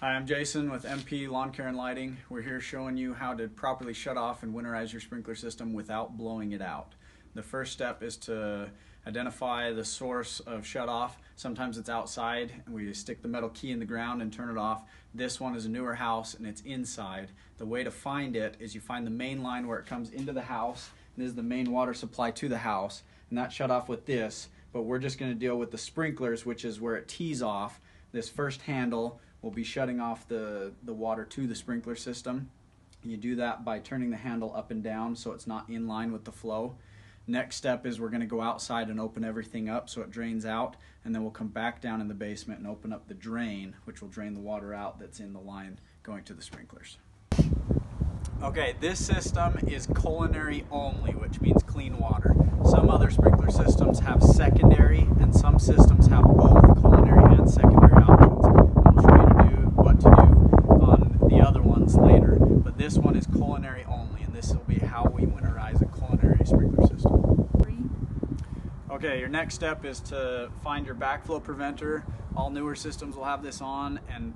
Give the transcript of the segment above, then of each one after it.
Hi, I'm Jason with MP Lawn Care and Lighting. We're here showing you how to properly shut off and winterize your sprinkler system without blowing it out. The first step is to identify the source of shut off. Sometimes it's outside and we stick the metal key in the ground and turn it off. This one is a newer house and it's inside. The way to find it is you find the main line where it comes into the house. This is the main water supply to the house, and that's shut off with this, but we're just going to deal with the sprinklers, which is where it tees off. This first handle will be shutting off the water to the sprinkler system. You do that by turning the handle up and down so it's not in line with the flow. Next step is we're going to go outside and open everything up so it drains out, and then we'll come back down in the basement and open up the drain, which will drain the water out that's in the line going to the sprinklers. Okay, this system is culinary only, which means clean water. Some other sprinkler systems have secondary, and some systems have both culinary and secondary options. I'll show you what to do on the other ones later, but this one is culinary only, and this will be how we winterize a culinary sprinkler system. Okay, your next step is to find your backflow preventer. All newer systems will have this on, and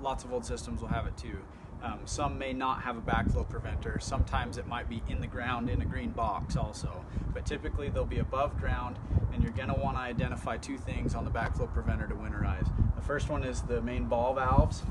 lots of old systems will have it too. Some may not have a backflow preventer. Sometimes it might be in the ground in a green box also, but typically they'll be above ground, and you're going to want to identify two things on the backflow preventer to winterize. The first one is the main ball valves,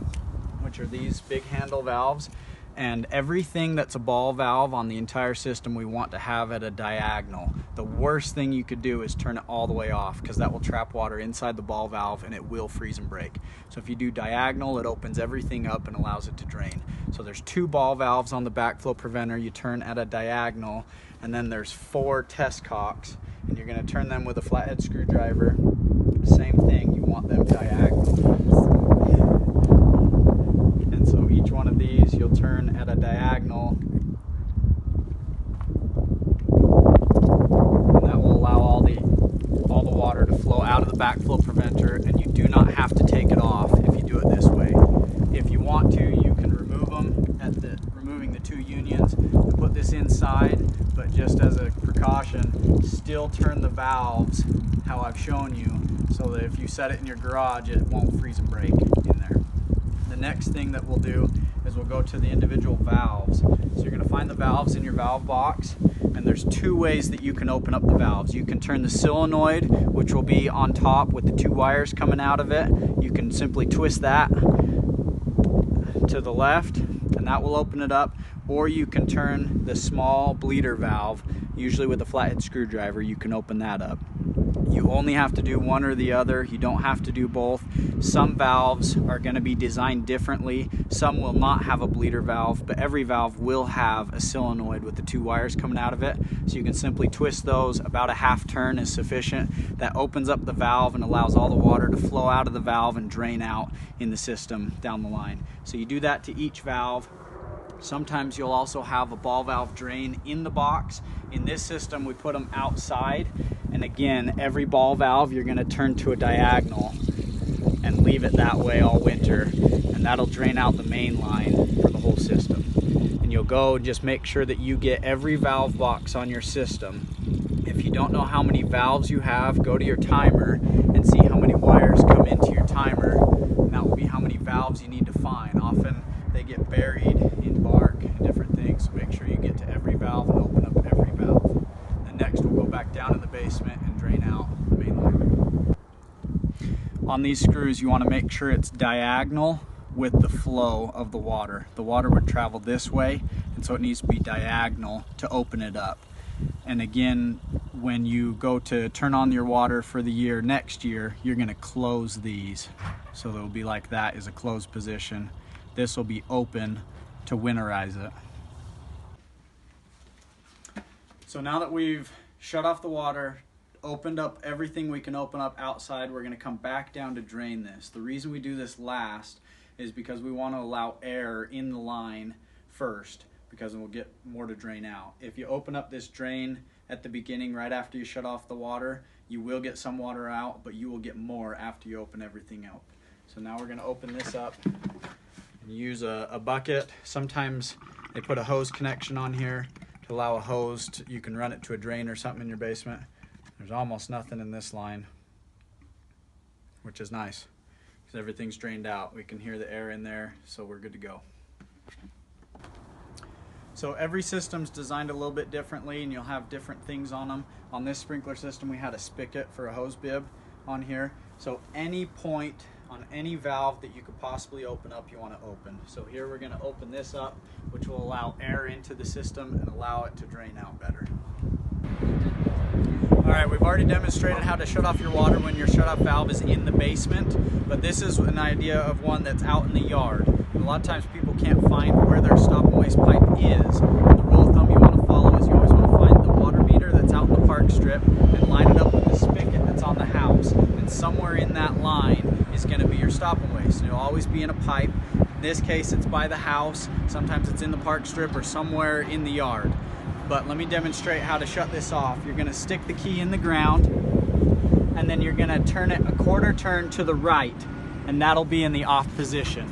which are these big handle valves, and everything that's a ball valve on the entire system we want to have at a diagonal. The worst thing you could do is turn it all the way off, because that will trap water inside the ball valve and it will freeze and break. So if you do diagonal, it opens everything up and allows it to drain. So there's two ball valves on the backflow preventer you turn at a diagonal, and then there's 4 test cocks, and you're going to turn them with a flathead screwdriver. Same thing, you want them diagonal. And so each one of these you'll turn at a diagonal, and that will allow all the water to flow out of the backflow preventer, and you do not have to take it off if you do it this way. If you want to, you can remove them at removing the 2 unions and put this inside, but just as a precaution, still turn the valves how I've shown you, so that if you set it in your garage, it won't freeze and break in there. The next thing that we'll do is we'll go to the individual valves. So you're going to find the valves in your valve box, and there's 2 ways that you can open up the valves. You can turn the solenoid, which will be on top with the 2 wires coming out of it. You can simply twist that to the left, and that will open it up. Or you can turn the small bleeder valve, usually with a flathead screwdriver. You can open that up. You only have to do one or the other. You don't have to do both. Some valves are going to be designed differently. Some will not have a bleeder valve, but every valve will have a solenoid with the 2 wires coming out of it. So you can simply twist those. About a half turn is sufficient. That opens up the valve and allows all the water to flow out of the valve and drain out in the system down the line. So you do that to each valve. Sometimes you'll also have a ball valve drain in the box. In this system, we put them outside. And again, every ball valve you're going to turn to a diagonal and leave it that way all winter. And that'll drain out the main line for the whole system. And you'll go and just make sure that you get every valve box on your system. If you don't know how many valves you have, go to your timer and see how many wires come into your timer. And that will be how many valves you need to find. Often they get buried in bark and different things, so make sure you get to every valve and open up every valve. And next we'll go back down in the basement and drain out the main line. On these screws, you want to make sure it's diagonal with the flow of the water. The water would travel this way, and so it needs to be diagonal to open it up. And again, when you go to turn on your water for the year next year, you're going to close these. So they'll be like that is a closed position. This will be open to winterize it. So now that we've shut off the water, opened up everything we can open up outside, we're going to come back down to drain this. The reason we do this last is because we want to allow air in the line first, because we'll get more to drain out. If you open up this drain at the beginning, right after you shut off the water, you will get some water out, but you will get more after you open everything up. So now we're going to open this up and use a bucket. Sometimes they put a hose connection on here to allow a hose you can run it to a drain or something in your basement. There's almost nothing in this line, which is nice. because everything's drained out. We can hear the air in there, so we're good to go. So every system's designed a little bit differently, and you'll have different things on them. On this sprinkler system, we had a spigot for a hose bib on here. So any point on any valve that you could possibly open up, you want to open. So here we're going to open this up, which will allow air into the system and allow it to drain out better. All right, we've already demonstrated how to shut off your water when your shut-off valve is in the basement, but this is an idea of one that's out in the yard. A lot of times people can't find where their stop and waste pipe is. And the rule of thumb you want to follow is you always want to find the water meter that's out in the park strip and line it up with the spigot that's on the house. And somewhere in that line is going to be your stop and waste. And it'll always be in a pipe. In this case, it's by the house. Sometimes it's in the park strip or somewhere in the yard. But let me demonstrate how to shut this off. You're going to stick the key in the ground, and then you're going to turn it a quarter turn to the right, and that'll be in the off position.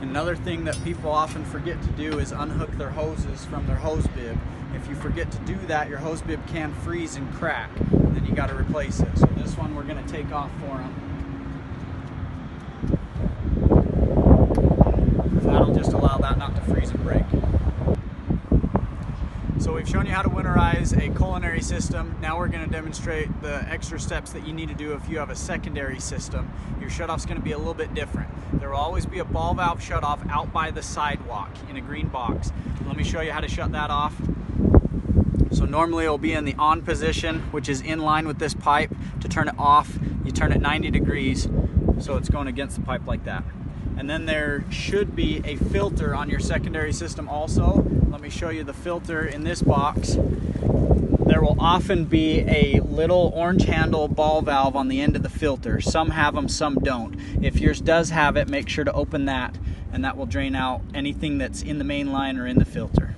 Another thing that people often forget to do is unhook their hoses from their hose bib. If you forget to do that, your hose bib can freeze and crack, and then you got to replace it. So this one we're going to take off for them. That'll just allow that not to freeze and break. So we've shown you how to winterize a culinary system. Now we're going to demonstrate the extra steps that you need to do if you have a secondary system. Your shutoff's going to be a little bit different. There will always be a ball valve shutoff out by the sidewalk in a green box. Let me show you how to shut that off. So normally it will be in the on position, which is in line with this pipe. To turn it off, you turn it 90 degrees, so it's going against the pipe like that. And then there should be a filter on your secondary system also. Let me show you the filter in this box. There will often be a little orange handle ball valve on the end of the filter. Some have them, some don't. If yours does have it, make sure to open that, and that will drain out anything that's in the main line or in the filter.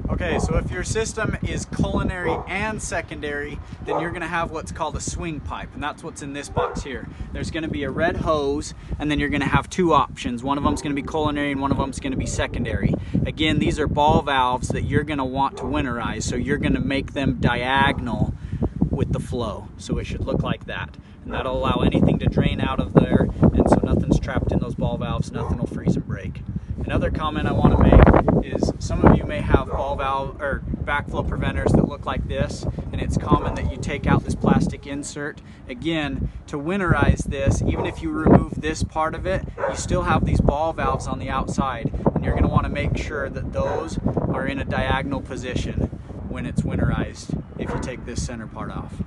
Okay, so if your system is culinary and secondary, then you're going to have what's called a swing pipe, and that's what's in this box here. There's going to be a red hose, and then you're going to have two options. One of them is going to be culinary and one of them is going to be secondary. Again, these are ball valves that you're going to want to winterize, so you're going to make them diagonal with the flow. So it should look like that, and that'll allow anything to drain out of there, and so nothing's trapped in those ball valves, nothing will freeze and break. Another comment I want to make is some of you may have ball valve or backflow preventers that look like this, and it's common that you take out this plastic insert. Again, to winterize this, even if you remove this part of it, you still have these ball valves on the outside, and you're going to want to make sure that those are in a diagonal position when it's winterized if you take this center part off.